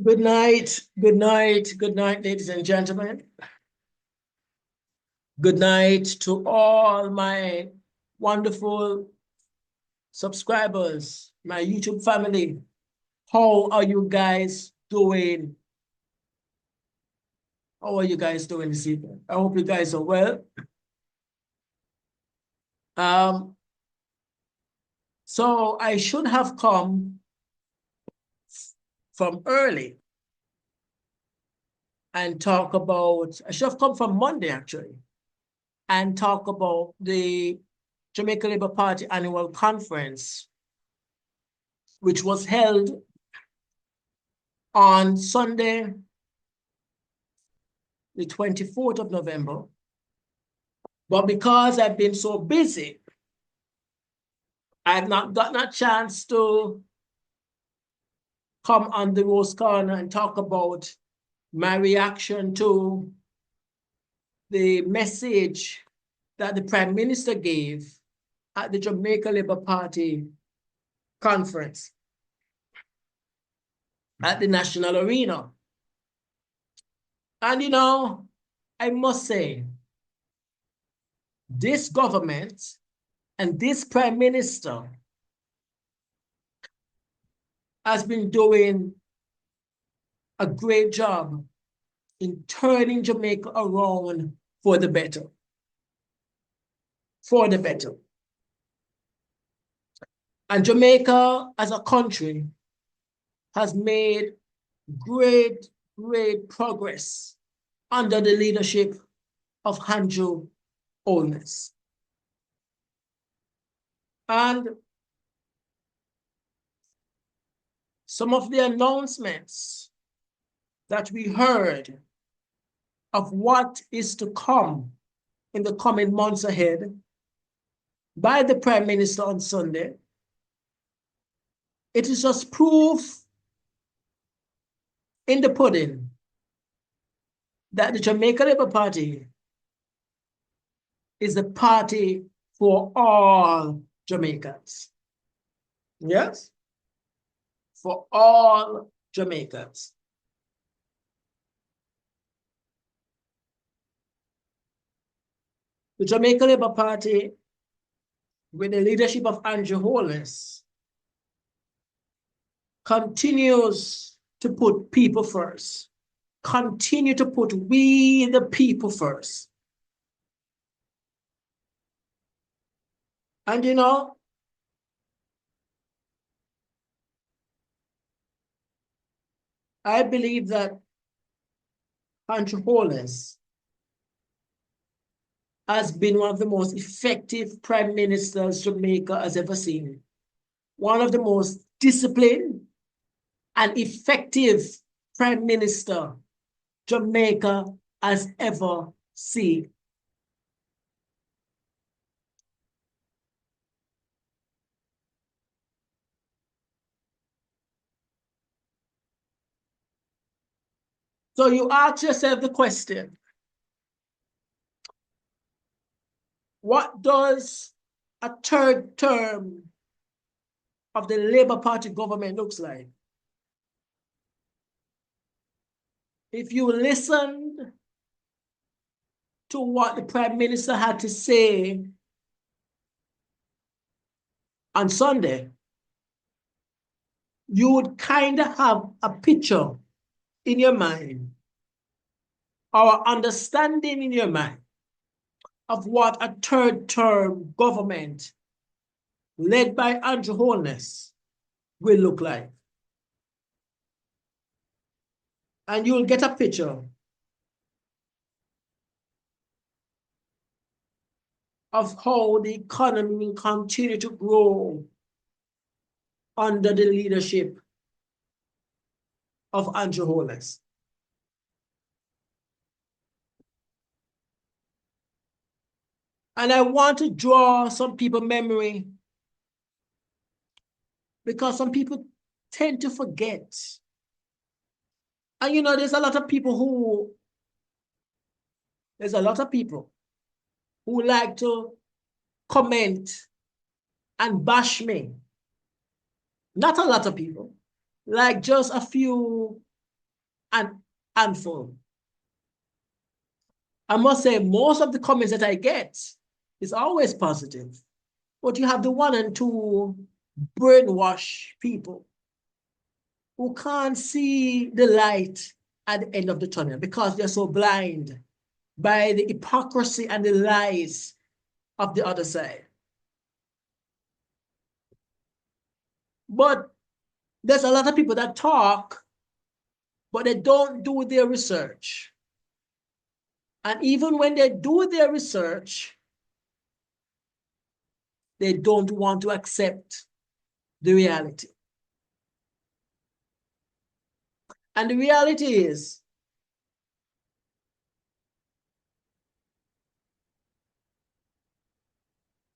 Good night, good night, good night, ladies and gentlemen. Good night to all my wonderful subscribers, my YouTube family. How are you guys doing? How are you guys doing this evening? I hope you guys are well. So I should have come from early and talk about, I should have come from Monday actually, and talk about the Jamaica Labour Party annual conference, which was held on Sunday, the 24th of November. But because I've been so busy, I've not gotten a chance to come on the Rose Corner and talk about my reaction to the message that the Prime Minister gave at the Jamaica Labour Party conference at the National Arena. And I must say, this government and this Prime Minister has been doing a great job in turning Jamaica around for the better. For the better. And Jamaica as a country has made great progress under the leadership of Andrew Holness. And some of the announcements that we heard of what is to come in the coming months ahead by the Prime Minister on Sunday, it is just proof in the pudding that the Jamaica Labour Party is the party for all Jamaicans. Yes? For all Jamaicans. The Jamaica Labour Party, with the leadership of Andrew Holness, continues to put people first. Continue to put we the people first. And I believe that Andrew Holness has been one of the most effective prime ministers Jamaica has ever seen. One of the most disciplined and effective prime minister Jamaica has ever seen. So you ask yourself the question, what does a third term of the Labour Party government looks like? If you listened to what the Prime Minister had to say on Sunday, you would kind of have a picture in your mind or understanding in your mind of what a third term government led by Andrew Holness will look like. And you'll get a picture of how the economy will continue to grow under the leadership of Andrew Holness. And I want to draw some people's memory because some people tend to forget. And there's a lot of people who like to comment and bash me. Not a lot of people, like just a few and handful. I must say, most of the comments that I get is always positive. But you have the one and two brainwash people who can't see the light at the end of the tunnel because they're so blind by the hypocrisy and the lies of the other side. But there's a lot of people that talk, but they don't do their research. And even when they do their research, they don't want to accept the reality. And the reality is,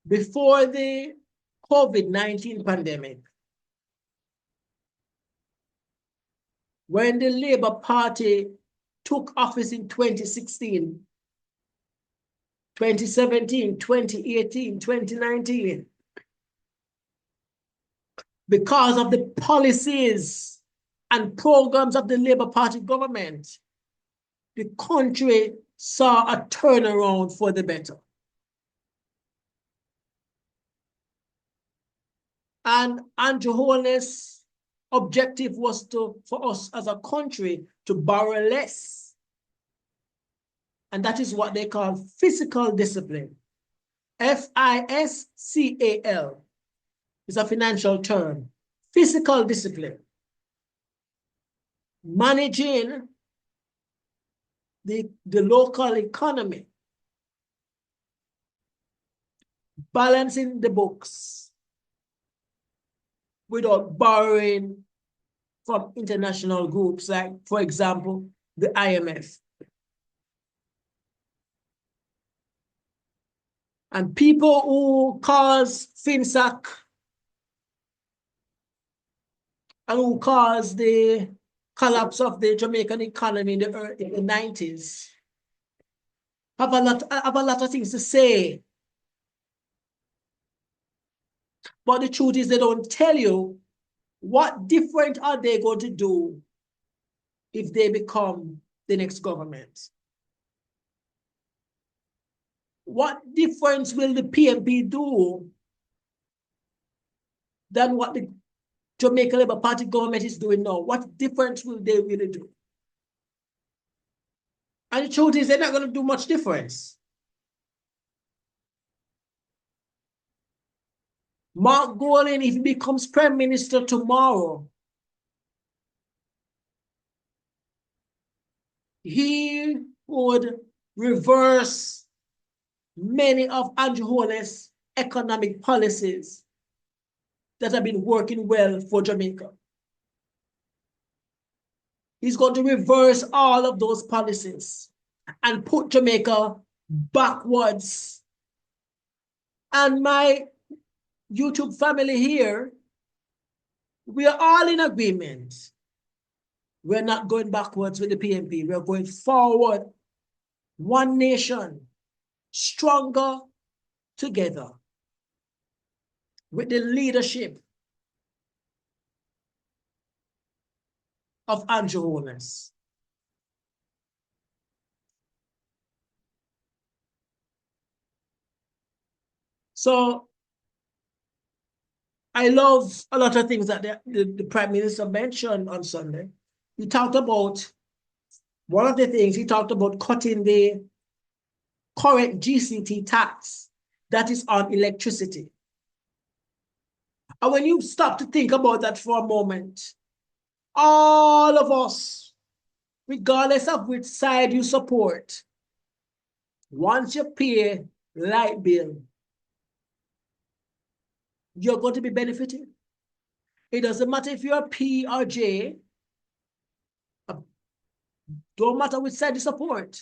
before the COVID-19 pandemic, when the Labour Party took office in 2016, 2017, 2018, 2019, because of the policies and programs of the Labour Party government, the country saw a turnaround for the better. And Andrew Holness' objective was for us as a country to borrow less. And that is what they call fiscal discipline. FISCAL is a financial term. Fiscal discipline. Managing the local economy. Balancing the books without borrowing from international groups like, for example, the IMF. And people who caused FinSac and who caused the collapse of the Jamaican economy in the 90s have a lot of things to say. But the truth is they don't tell you what different are they going to do if they become the next government. What difference will the PMP do than what the Jamaica Labour Party government is doing now? What difference will they really do? And the truth is they're not going to do much difference. Mark Golding, if he becomes Prime Minister tomorrow, he would reverse many of Andrew Holness' economic policies that have been working well for Jamaica. He's going to reverse all of those policies and put Jamaica backwards. And my YouTube family here, we are all in agreement. We're not going backwards with the PMP. We're going forward. One nation, stronger together with the leadership of Andrew Holness. So I love a lot of things that the Prime Minister mentioned on Sunday. He talked about, one of the things, he talked about cutting the current GCT tax that is on electricity. And when you stop to think about that for a moment, all of us, regardless of which side you support, once you pay light bill, you're going to be benefiting. It doesn't matter if you're P or J, don't matter which side you support.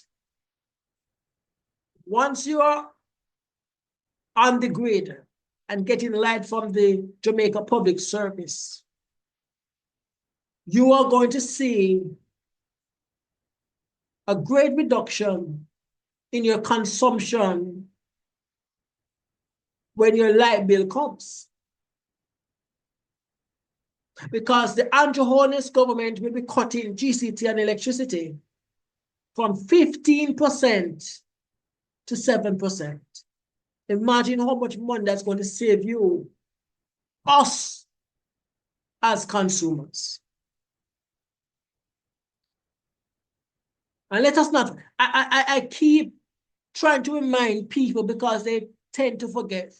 Once you're on the grid and getting light from the Jamaica Public Service, you are going to see a great reduction in your consumption when your light bill comes. because the Andrew Holness government will be cutting GCT and electricity from 15% to 7%. Imagine how much money that's going to save you, us as consumers. And let us not, I keep trying to remind people because they tend to forget.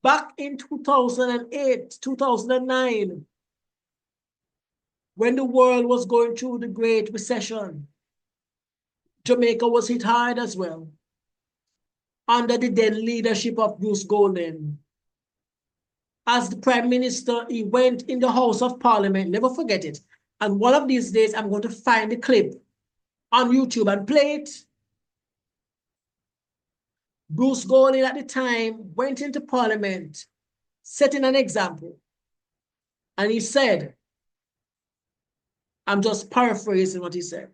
Back in 2008, 2009, when the world was going through the Great Recession, Jamaica was hit hard as well, under the then leadership of Bruce Golding. As the Prime Minister, he went in the House of Parliament, never forget it. And one of these days, I'm going to find the clip on YouTube and play it. Bruce Golding at the time went into Parliament, setting an example. And he said, I'm just paraphrasing what he said.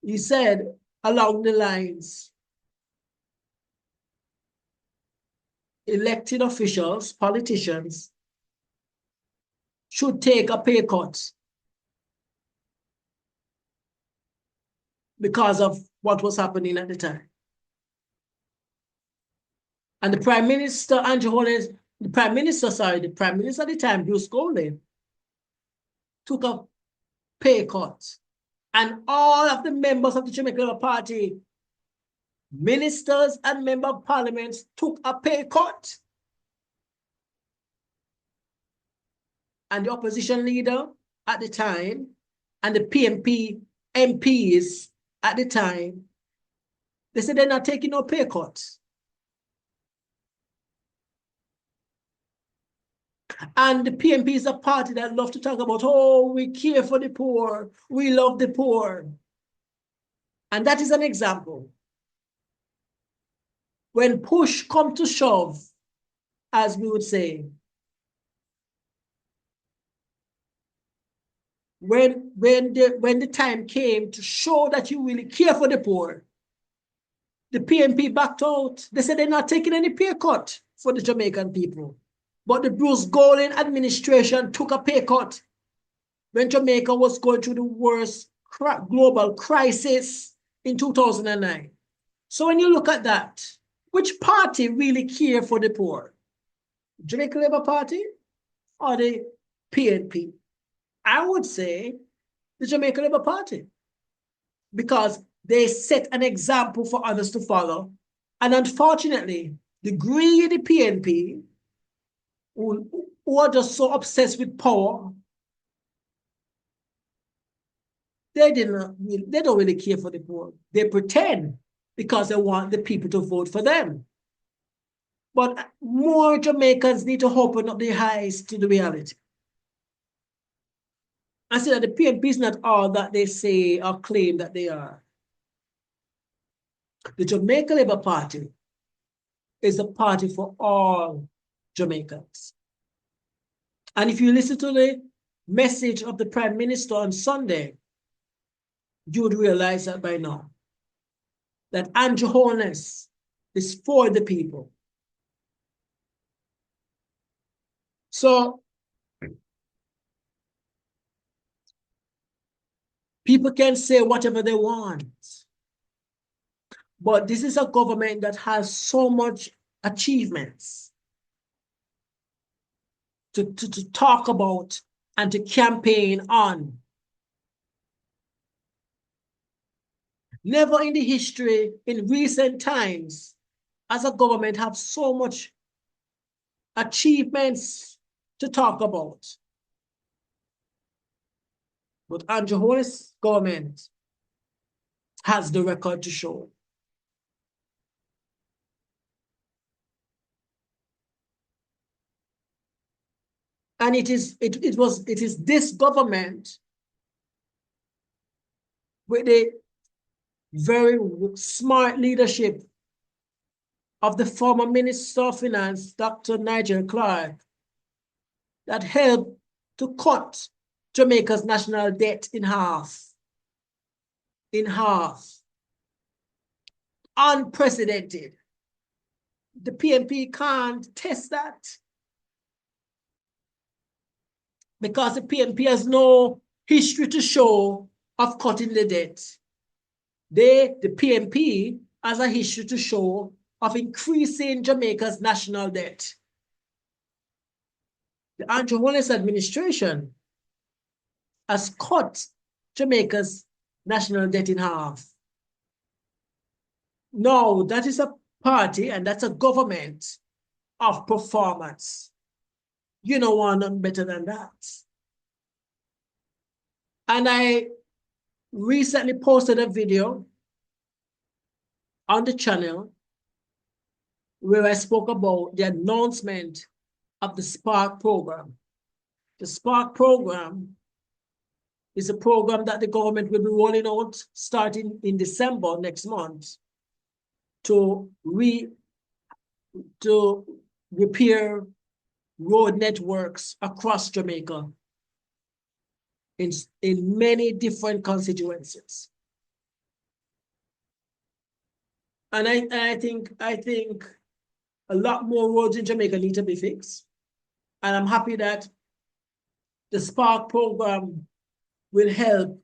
He said along the lines, elected officials, politicians, should take a pay cut because of what was happening at the time. And the Prime Minister, Andrew Holness, the Prime Minister at the time, Bruce Golding, took a pay cut. And all of the members of the Jamaican Labour Party, ministers and members of parliament, took a pay cut. And the opposition leader at the time and the PMP MPs at the time, they said they're not taking no pay cuts. And the PMP is a party that love to talk about, oh, we care for the poor, we love the poor. And that is an example. When push comes to shove, as we would say, when the time came to show that you really care for the poor, the PMP backed out. They said they're not taking any pay cut for the Jamaican people. But the Bruce Golding administration took a pay cut when Jamaica was going through the worst global crisis in 2009. So when you look at that, which party really care for the poor? Jamaica Labour Party or the PNP? I would say the Jamaica Labour Party, because they set an example for others to follow. And unfortunately, the greedy PNP, who are just so obsessed with power, they don't really care for the poor. They pretend because they want the people to vote for them. But more Jamaicans need to open up their eyes to the reality. I say that the PNP is not all that they say or claim that they are. The Jamaica Labour Party is a party for all Jamaicans. And if you listen to the message of the Prime Minister on Sunday, you would realize that by now, that Andrew Holness is for the people. So, people can say whatever they want, but this is a government that has so much achievements to talk about and to campaign on. Never in the history, in recent times, as a government have so much achievements to talk about. But Andrew Holness' government has the record to show. And it is this government with the very smart leadership of the former Minister of Finance, Dr. Nigel Clark, that helped to cut Jamaica's national debt in half. In half. Unprecedented. The PNP can't test that. because the PNP has no history to show of cutting the debt. The PNP has a history to show of increasing Jamaica's national debt. The Andrew Holness administration has cut Jamaica's national debt in half. No, that is a party and that's a government of performance. You don't want none better than that. And I recently posted a video on the channel where I spoke about the announcement of the Spark program. The Spark program is a program that the government will be rolling out starting in December next month to repair road networks across Jamaica in many different constituencies. And I think a lot more roads in Jamaica need to be fixed. And I'm happy that the Spark program will help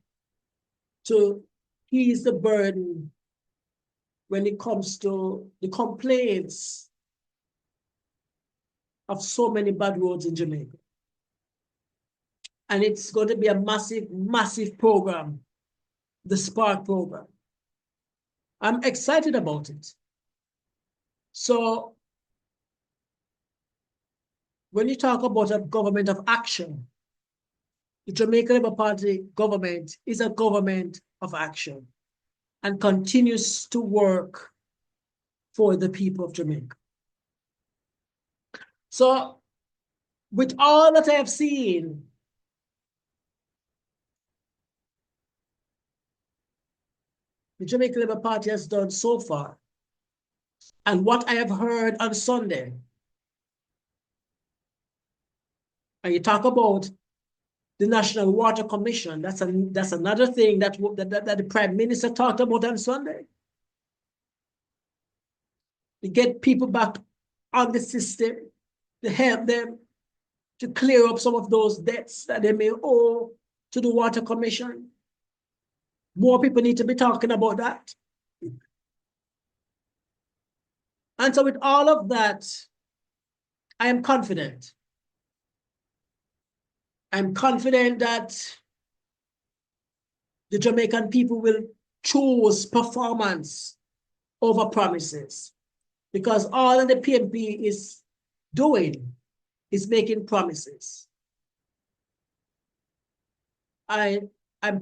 to ease the burden when it comes to the complaints of so many bad roads in Jamaica. And it's going to be a massive, massive program, the Spark program. I'm excited about it. So when you talk about a government of action, the Jamaica Labour Party government is a government of action and continues to work for the people of Jamaica. So with all that I have seen, the Jamaica Labour Party has done so far, and what I have heard on Sunday, and you talk about the National Water Commission, that's another thing that the Prime Minister talked about on Sunday. To get people back on the system, to help them to clear up some of those debts that they may owe to the Water Commission. More people need to be talking about that. And so with all of that, I am confident. I'm confident that the Jamaican people will choose performance over promises, because all that the PNP is doing is making promises. I'm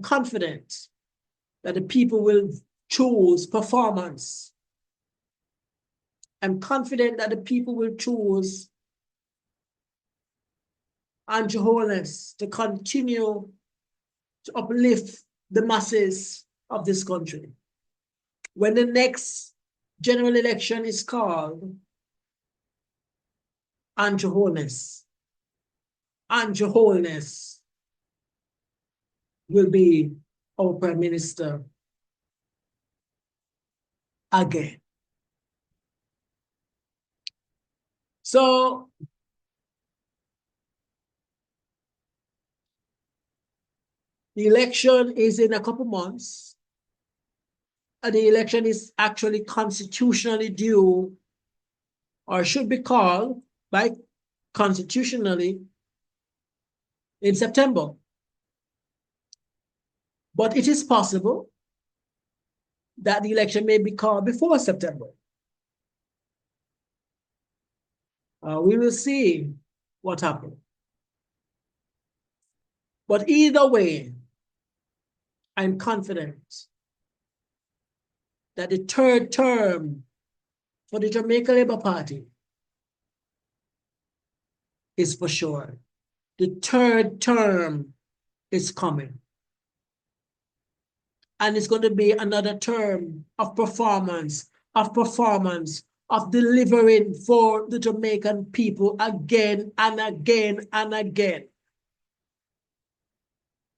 confident that the people will choose performance. I'm confident that the people will choose Andrew Holness to continue to uplift the masses of this country. When the next general election is called, Andrew Holness will be our Prime Minister again. So the election is in a couple months, and the election is actually constitutionally due, or should be called by constitutionally in September. But it is possible that the election may be called before September. We will see what happens. But either way, I'm confident that the third term for the Jamaica Labour Party is for sure. The third term is coming. And it's going to be another term of performance, of delivering for the Jamaican people again and again and again.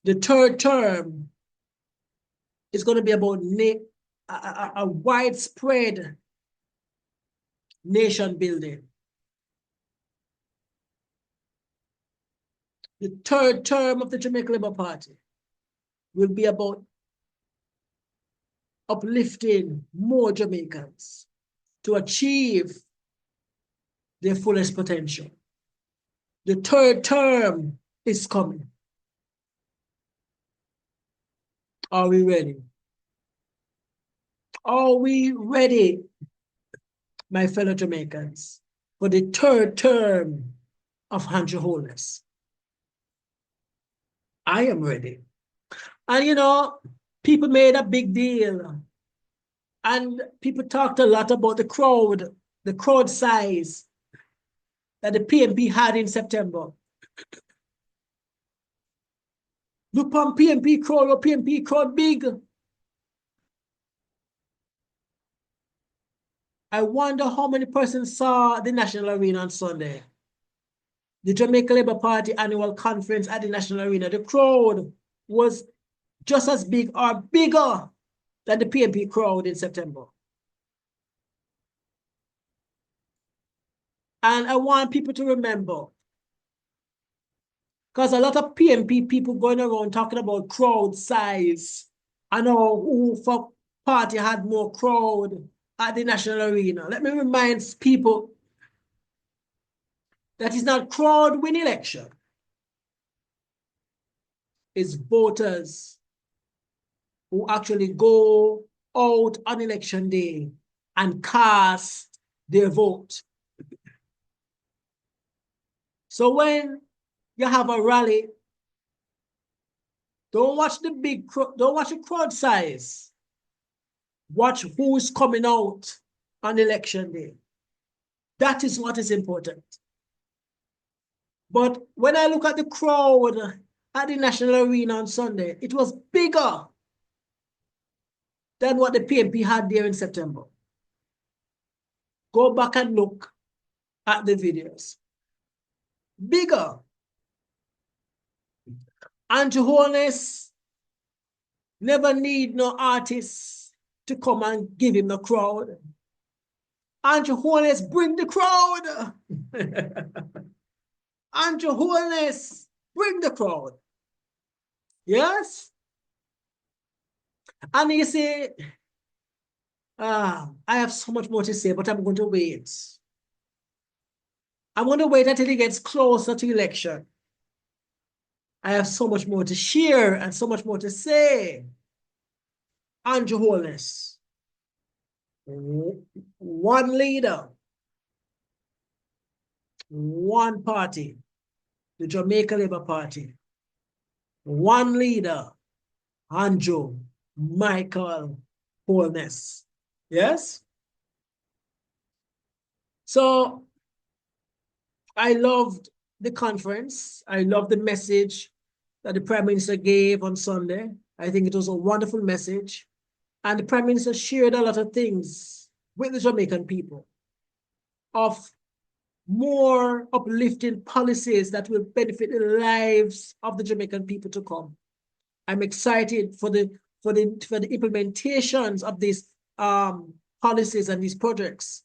The third term is going to be about a widespread nation building. The third term of the Jamaica Labour Party will be about uplifting more Jamaicans to achieve their fullest potential. The third term is coming. Are we ready? Are we ready, my fellow Jamaicans, for the third term of Andrew Holness? I am ready. And you know, people made a big deal. And people talked a lot about the crowd size that the PMP had in September. Look on PMP crowd big. I wonder how many persons saw the National Arena on Sunday. The Jamaica Labour Party annual conference at the National Arena. The crowd was just as big or bigger than the PMP crowd in September. And I want people to remember, because a lot of PMP people going around talking about crowd size. I know who for party had more crowd at the National Arena. Let me remind people that it's not crowd win election. It's voters who actually go out on election day and cast their vote. So when you have a rally, don't watch the crowd size. Watch who's coming out on election day. That is what is important. But when I look at the crowd at the National Arena on Sunday, it was bigger than what the PMP had there in September. Go back and look at the videos. Bigger. Andrew Holness never need no artists to come and give him the crowd. Andrew Holness bring the crowd. Andrew Holness bring the crowd. Yes? And you say, I have so much more to say, but I'm going to wait. I'm going to wait until it gets closer to election. I have so much more to share and so much more to say. Andrew Holness, one leader, one party, the Jamaica Labour Party, one leader, Andrew Michael Holness. Yes? So I loved the conference. I loved the message that the Prime Minister gave on Sunday. I think it was a wonderful message. And the Prime Minister shared a lot of things with the Jamaican people of more uplifting policies that will benefit the lives of the Jamaican people to come. I'm excited for the implementations of these policies and these projects.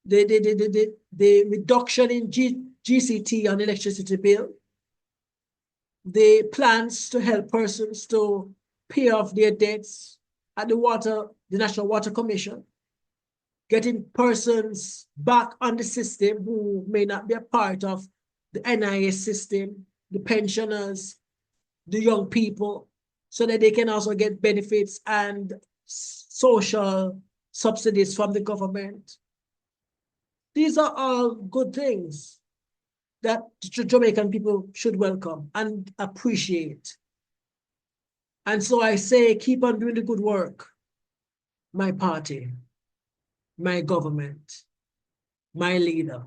The reduction in GCT on electricity bill, the plans to help persons to pay off their debts at the National Water Commission, getting persons back on the system who may not be a part of the NIS system, the pensioners, the young people, so that they can also get benefits and social subsidies from the government. These are all good things that Jamaican people should welcome and appreciate. And so I say, keep on doing the good work, my party, my government, my leader.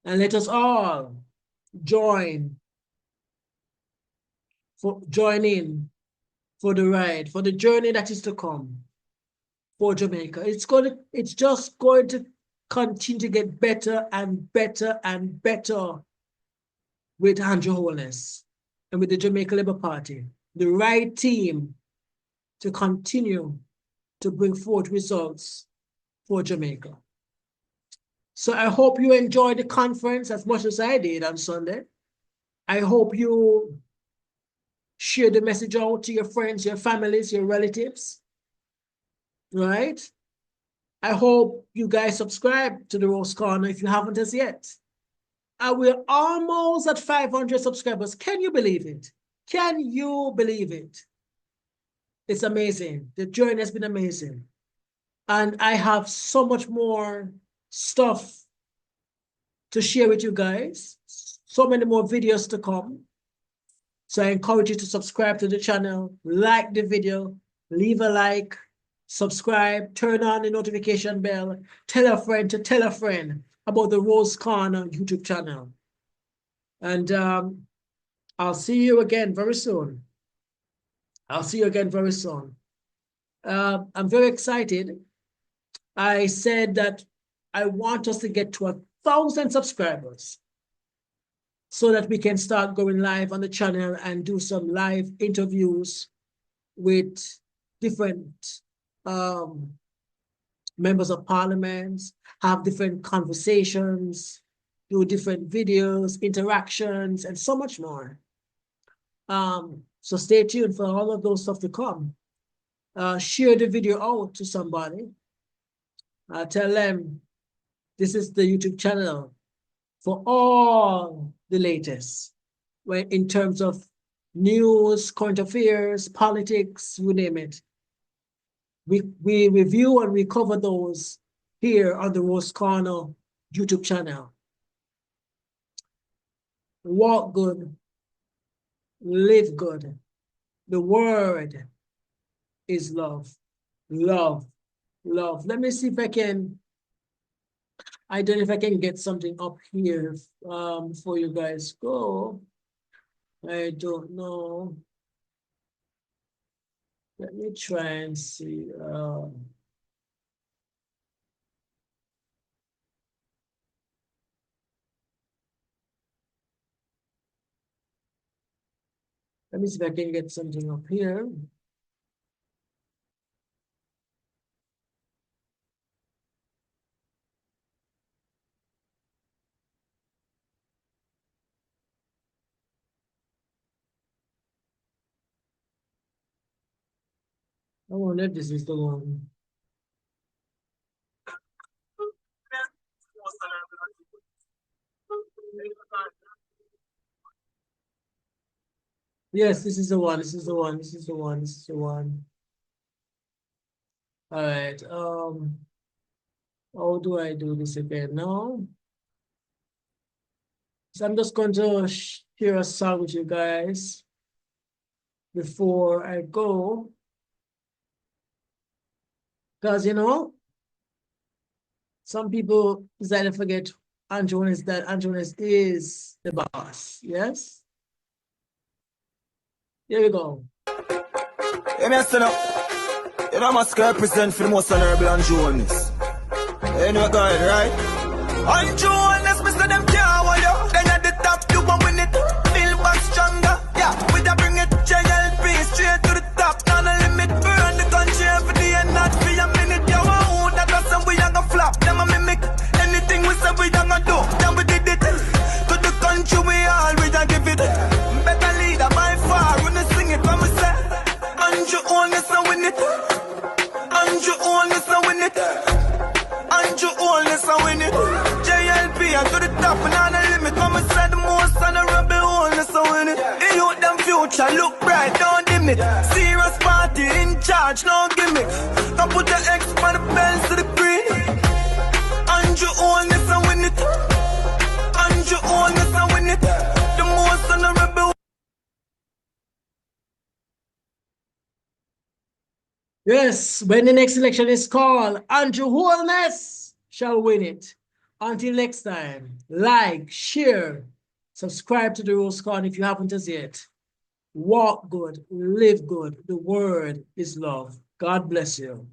And let us all join in for the ride, for the journey that is to come for Jamaica. It's just going to continue to get better and better and better with Andrew Holness and with the Jamaica Labour Party, the right team to continue to bring forth results for Jamaica. So I hope you enjoyed the conference as much as I did on Sunday. I hope you share the message out to your friends, your families, your relatives, right? I hope you guys subscribe to the Rose Corner if you haven't as yet. We're almost at 500 subscribers. Can you believe it? Can you believe it? It's amazing. The journey has been amazing. And I have so much more stuff to share with you guys. So many more videos to come. So I encourage you to subscribe to the channel, like the video, leave a like, subscribe, turn on the notification bell, tell a friend to tell a friend about the Rose Corner YouTube channel. And I'll see you again very soon. I'll see you again very soon. I'm very excited. I said that I want us to get to 1,000 subscribers so that we can start going live on the channel and do some live interviews with different members of parliament, have different conversations, do different videos, interactions, and so much more. So stay tuned for all of those stuff to come. Share the video out to somebody. Tell them this is the YouTube channel for all the latest in terms of news, current affairs, politics, you name it. We review and we cover those here on the Rose Corner YouTube channel. Walk good, live good. The word is love, love, love. Let me see if I can, I don't know if I can get something up here for you guys. Go. I don't know. Let me try and see. Let me see if I can get something up here. I wonder if this is the one. Yes, this is the one. This is the one. This is the one. This is the one. All right. How do I do this again now? So I'm just going to share a song with you guys before I go. Because, you know, some people decide to forget Andronis, that Andronis is the boss. Yes? Here we go. Hey, me stand up. You know, I must represent for the most honorable Andronis. You know, go ahead, right? Andronis, Mr. Them can't want you. Then at the top, you won't win it. Feel back stronger. Yeah, we da bring it JLP straight to the top. Not a limit. Burn the country every day and not for a minute. You want that us and we a go flop. Them a mimic. Anything we say we a go do. Then we did it. To the country we all we a give it. Better leader by far. When they sing it, when we say Andronis and win it. Andronis and win it. Andronis and win it. JLP and to the top and on the limit. When we say the most honorable onus and win it. The youth them future look bright, don't dim it. Serious party in charge, no gimmick. Don't put the X on the bells to the green. Andronis and win it. Andronis and win it. The most honorable. Yes, when the next election is called, Andrew Holness shall win it. Until next time, like, share, subscribe to the Rose Corner if you haven't as yet. Walk good, live good. The word is love. God bless you.